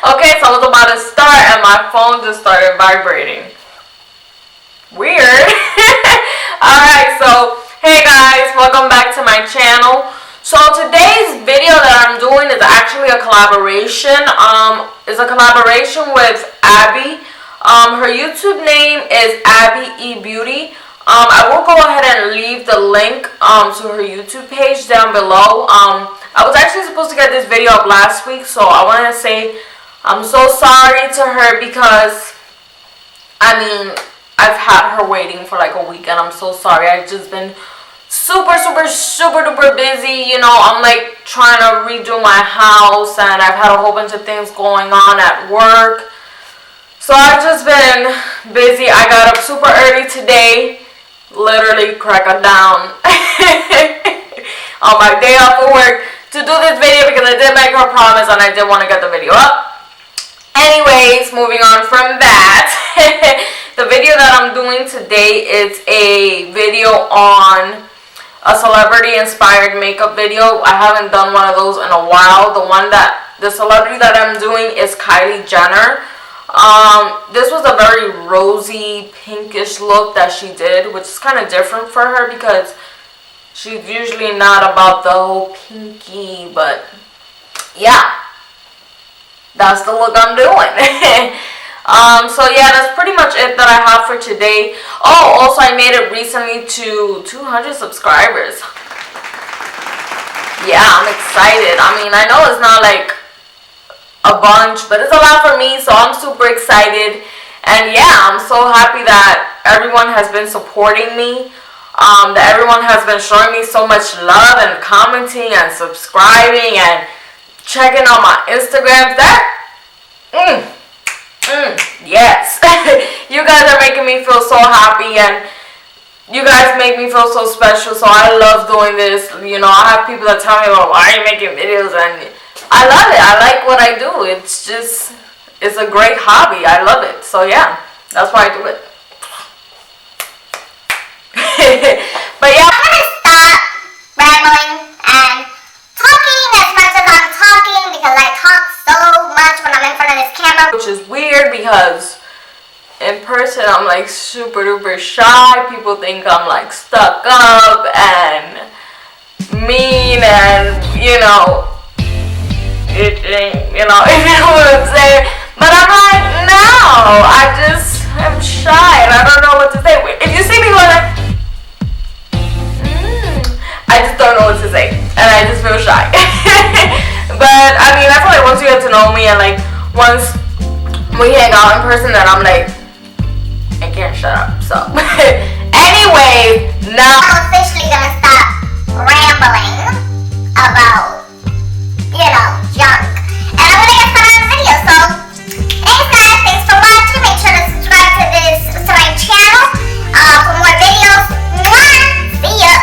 Okay, so I was about to start and my phone just started vibrating. Weird. Alright, so hey guys, welcome back to my channel. So today's video that I'm doing is actually a collaboration. It's a collaboration with Abbie. Her YouTube name is Abbie E Beauty. I will go ahead and leave the link to her YouTube page down below. I was actually supposed to get this video up last week, so I want to say I'm so sorry to her because, I mean, I've had her waiting for like a week and I'm so sorry. I've just been super duper busy. You know, I'm like trying to redo my house and I've had a whole bunch of things going on at work. So I've just been busy. I got up super early today, literally crack it down on my day off of work to do this video because I did make her promise and I did want to get the video up. Anyways, moving on from that, the video that I'm doing today is a video on a celebrity inspired makeup video. I haven't done one of those in a while. The celebrity that I'm doing is Kylie Jenner. This was a very rosy pinkish look that she did, which is kind of different for her because she's usually not about the whole pinky, but yeah, that's the look I'm doing. So yeah, that's pretty much it that I have for today. Oh, also I made it recently to 200 subscribers. Yeah, I'm excited. I mean, I know it's not like a bunch, but it's a lot for me, so I'm super excited. And yeah, I'm so happy that everyone has been supporting me. That everyone has been showing me so much love and commenting and subscribing and checking on my Instagram. Yes. You guys are making me feel so happy and you guys make me feel so special, so I love doing this. You know, I have people that tell me, well, why are you making videos? And I love it. I like what I do. It's a great hobby. I love it. So yeah, that's why I do it. But yeah, I'm gonna stop rambling and talking as much as I'm talking because I talk so much when I'm in front of this camera. which is weird because in person I'm like super duper shy. People think I'm like stuck up and mean and you know, if you know what I'm saying. But I'm like, no, I just am shy and I don't know what to say. If you see me going like, I just don't know what to say and I just feel shy. But I mean, I feel like once you get to know me and like once we hang out in person, then I'm like, I can't shut up. So anyway, now I'm officially gonna stop rambling about, you know, junk. And I'm gonna get started on the video. So thanks guys, thanks for watching. Make sure to subscribe to my channel for more videos. Mwah! See ya.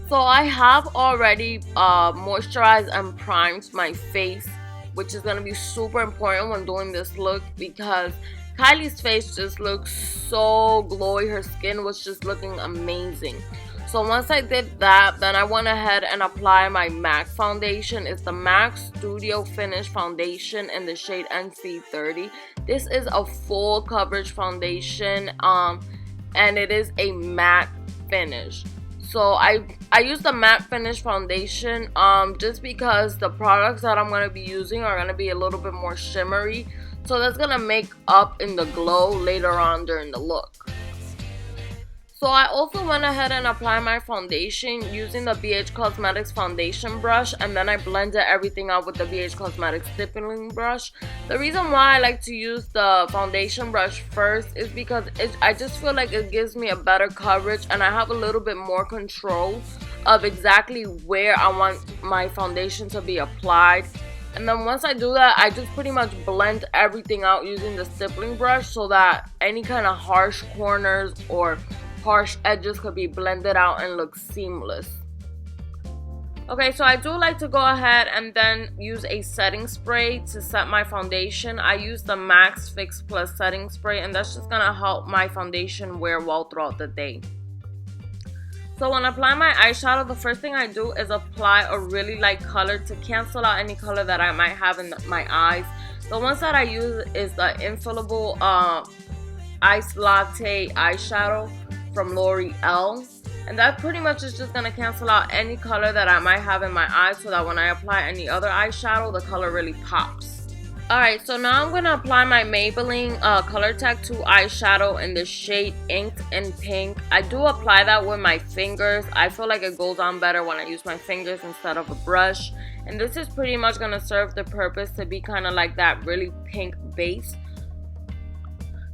So I have already moisturized and primed my face, which is going to be super important when doing this look because Kylie's face just looks so glowy. Her skin was just looking amazing. So once I did that, then I went ahead and applied my MAC foundation. It's the MAC Studio Finish Foundation in the shade NC30. This is a full coverage foundation and it is a matte finish. So I use the matte finish foundation just because the products that I'm going to be using are going to be a little bit more shimmery. So that's going to make up in the glow later on during the look. So I also went ahead and applied my foundation using the BH Cosmetics foundation brush, and then I blended everything out with the BH Cosmetics stippling brush. The reason why I like to use the foundation brush first is because I just feel like it gives me a better coverage and I have a little bit more control of exactly where I want my foundation to be applied. And then once I do that, I just pretty much blend everything out using the stippling brush so that any kind of harsh corners or harsh edges could be blended out and look seamless. Okay, so I do like to go ahead and then use a setting spray to set my foundation. I use the Max Fix Plus setting spray, and that's just gonna help my foundation wear well throughout the day. So when I apply my eyeshadow, the first thing I do is apply a really light color to cancel out any color that I might have in my eyes. The ones that I use is the infallible Ice Latte eyeshadow from Loreal. And that pretty much is just going to cancel out any color that I might have in my eyes, so that when I apply any other eyeshadow, the color really pops. Alright, so now I'm going to apply my Maybelline Color Tattoo eyeshadow in the shade Inked in Pink. I do apply that with my fingers. I feel like it goes on better when I use my fingers instead of a brush. And this is pretty much going to serve the purpose to be kind of like that really pink base.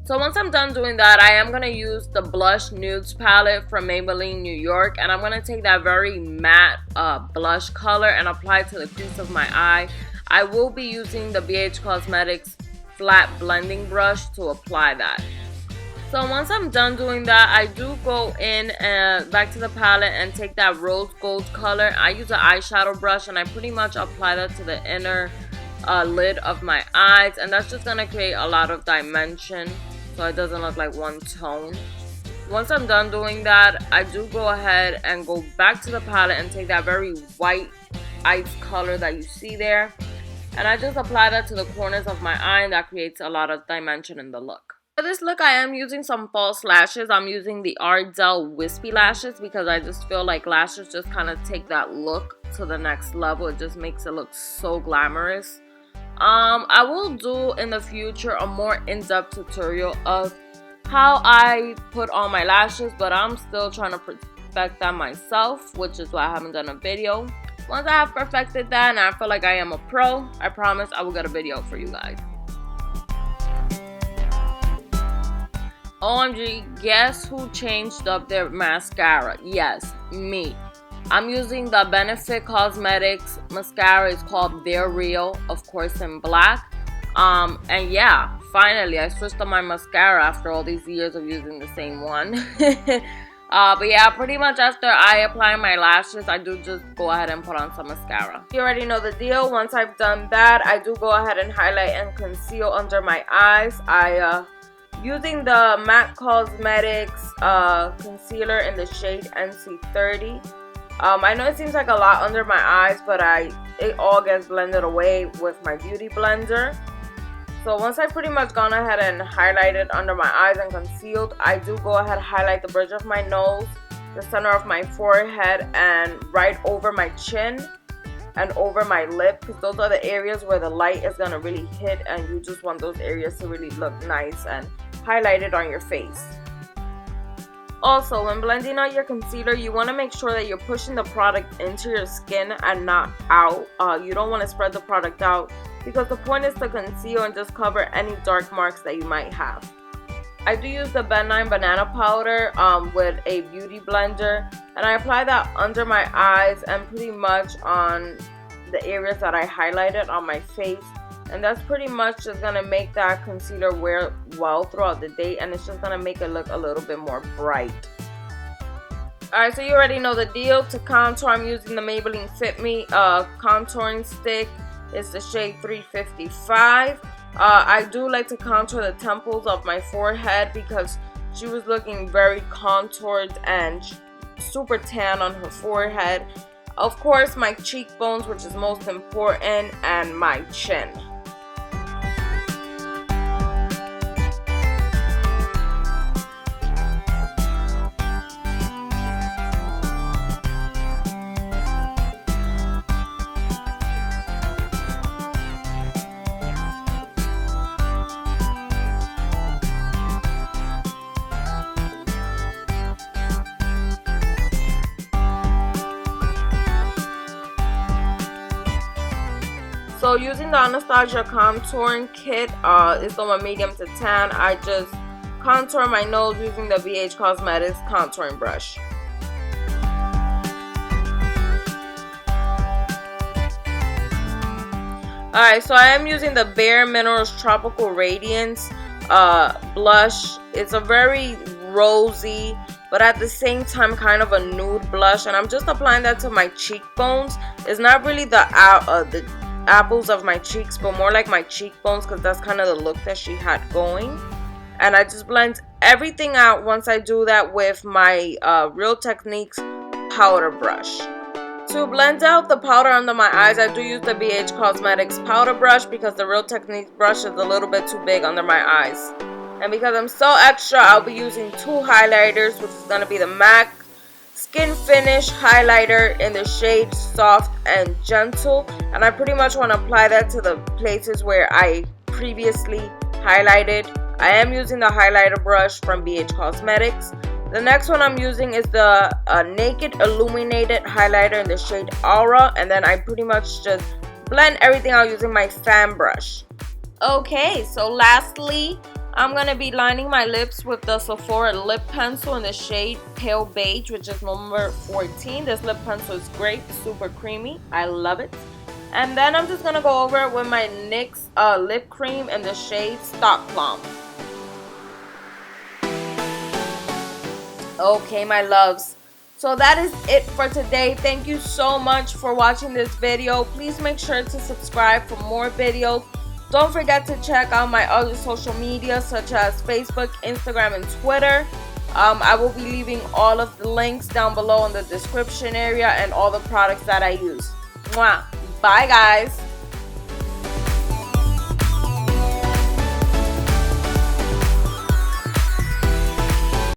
So once I'm done doing that, I am going to use the Blush Nudes palette from Maybelline New York. And I'm going to take that very matte blush color and apply it to the crease of my eye. I will be using the Benifit Cosmetics flat blending brush to apply that. So once I'm done doing that, I do go in and back to the palette and take that rose gold color. I use an eyeshadow brush and I pretty much apply that to the inner lid of my eyes. And that's just going to create a lot of dimension so it doesn't look like one tone. Once I'm done doing that, I do go ahead and go back to the palette and take that very white ice color that you see there. And I just apply that to the corners of my eye, and that creates a lot of dimension in the look. For this look, I am using some false lashes. I'm using the Ardell Wispy lashes because I just feel like lashes just kind of take that look to the next level. It just makes it look so glamorous. I will do in the future a more in-depth tutorial of how I put on my lashes, but I'm still trying to perfect that myself, which is why I haven't done a video. Once I have perfected that and I feel like I am a pro, I promise I will get a video for you guys. OMG, guess who changed up their mascara? Yes, me. I'm using the Benifit Cosmetics mascara. It's called They're Real, of course in black. And yeah, finally I switched up my mascara after all these years of using the same one. But yeah, pretty much after I apply my lashes, I do just go ahead and put on some mascara. You already know the deal. Once I've done that, I do go ahead and highlight and conceal under my eyes. Using the MAC Cosmetics concealer in the shade NC30. I know it seems like a lot under my eyes, but it all gets blended away with my beauty blender. So once I've pretty much gone ahead and highlighted under my eyes and concealed, I do go ahead and highlight the bridge of my nose, the center of my forehead, and right over my chin and over my lip, because those are the areas where the light is going to really hit, and you just want those areas to really look nice and highlighted on your face. Also, when blending out your concealer, you want to make sure that you're pushing the product into your skin and not out. You don't want to spread the product out, because the point is to conceal and just cover any dark marks that you might have. I do use the Nye Banana powder with a beauty blender, and I apply that under my eyes and pretty much on the areas that I highlighted on my face. And that's pretty much just going to make that concealer wear well throughout the day, and it's just going to make it look a little bit more bright. Alright, so you already know the deal. To contour, I'm using the Maybelline Fit Me contouring stick. It's the shade 355. I do like to contour the temples of my forehead because she was looking very contoured and super tan on her forehead. Of course, my cheekbones, which is most important, and my chin. So using the Anastasia Contouring Kit, it's the one medium to tan. I just contour my nose using the Benifit Cosmetics contouring brush. Alright, so I am using the Bare Minerals Tropical Radiance blush. It's a very rosy, but at the same time kind of a nude blush, and I'm just applying that to my cheekbones. It's not really the apples of my cheeks, but more like my cheekbones, because that's kind of the look that she had going. And I just blend everything out once I do that with my Real Techniques powder brush. To blend out the powder under my eyes, I do use the BH Cosmetics powder brush because the Real Techniques brush is a little bit too big under my eyes. And because I'm so extra, I'll be using two highlighters, which is going to be the MAC Skin Finish highlighter in the shade Soft and Gentle. And I pretty much want to apply that to the places where I previously highlighted. I am using the highlighter brush from BH Cosmetics. The next one I'm using is the Naked Illuminated highlighter in the shade Aura. And then I pretty much just blend everything out using my fan brush. Okay, so lastly, I'm going to be lining my lips with the Sephora lip pencil in the shade Pale Beige, which is number 14. This lip pencil is great, super creamy. I love it. And then I'm just going to go over it with my NYX lip cream in the shade Stock Plum. Okay, my loves. So that is it for today. Thank you so much for watching this video. Please make sure to subscribe for more videos. Don't forget to check out my other social media such as Facebook, Instagram, and Twitter. I will be leaving all of the links down below in the description area and all the products that I use. Mwah. Bye, guys.